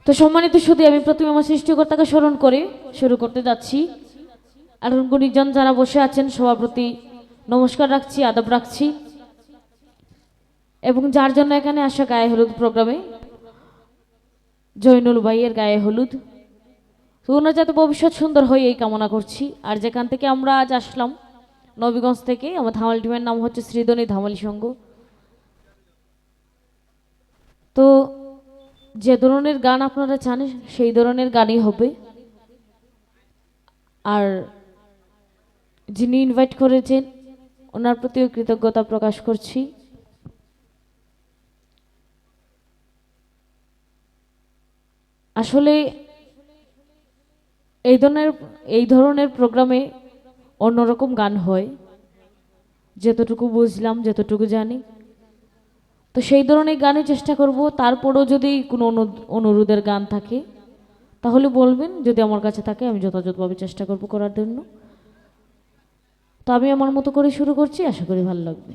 তো সম্মানিত শুধু আমি প্রথমে আমার সৃষ্টিকর্তাকে স্মরণ করে শুরু করতে যাচ্ছি। আর গুণীজন যারা বসে আছেন সবার প্রতি নমস্কার রাখছি, আদব রাখছি। এবং যার জন্য এখানে আসা গায়ে হলুদ প্রোগ্রামে জয়নুল ভাইয়ের গায়ে হলুদ, তো ওনার যাতে ভবিষ্যৎ সুন্দর হয় এই কামনা করছি। আর যেখান থেকে আমরা আজ আসলাম নবীগঞ্জ থেকে, আমার ধামালি টিমের নাম হচ্ছে শ্রীধনী ধামালি সংঘ। তো যে ধরনের গান আপনারা চান সেই ধরনের গানই হবে। আর যিনি ইনভাইট করেছেন ওনার প্রতিও কৃতজ্ঞতা প্রকাশ করছি। আসলে এই ধরনের প্রোগ্রামে অন্যরকম গান হয়, যতটুকু বুঝলাম যতটুকু জানি। তো সেই ধরনের গানই চেষ্টা করব। তারপরও যদি কোনো অনুরোধের গান থাকে তাহলে বলবেন, যদি আমার কাছে থাকে আমি যথাযথভাবে চেষ্টা করব করার জন্য। তো আমি আমার মতো করে শুরু করছি, আশা করি ভালো লাগবে।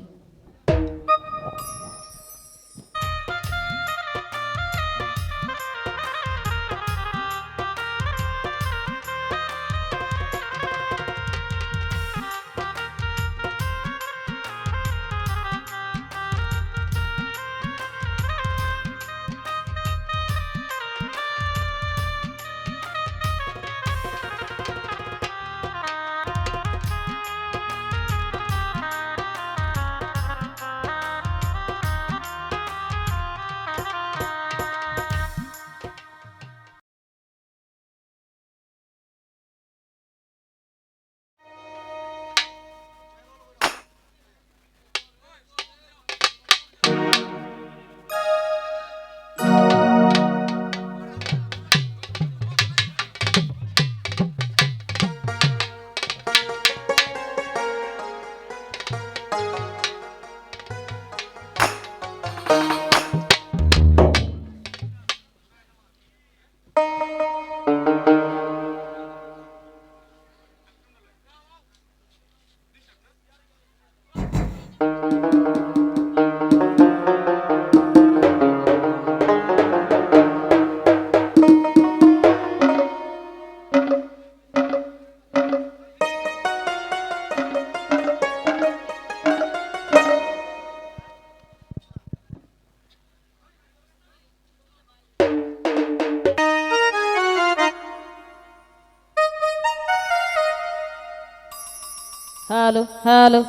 Hello hello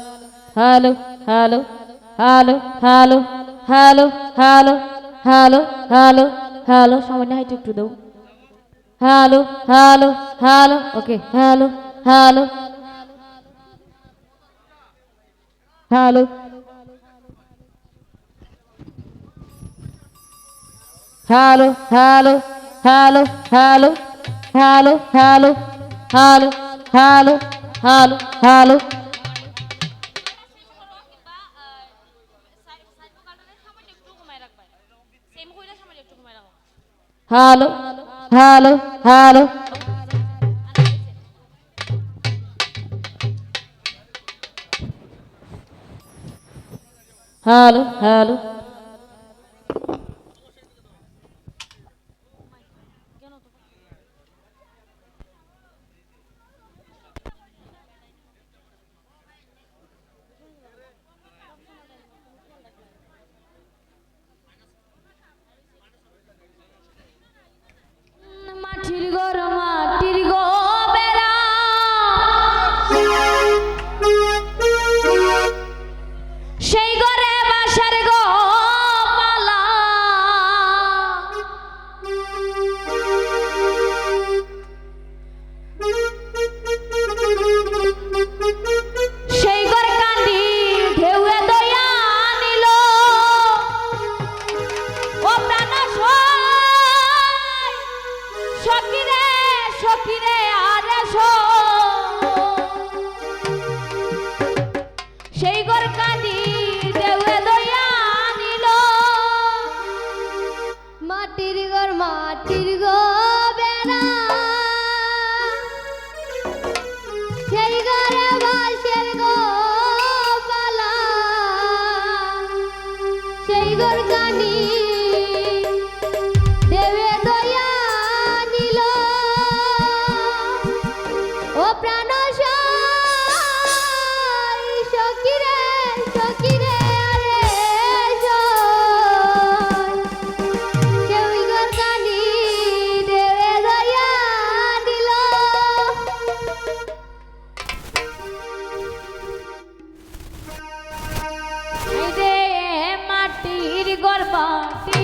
hello hello hello hello hello hello hello hello hello, সামান্য হাইট একটু দাও। Hello hello hello, okay. Hello hello hello hello hello hello hello hello hello hello hello hello hello hello hello hello hello hello মাটির ঘর মাটির গো বেড়া, সেই ঘরে বাসার ঘর পাটি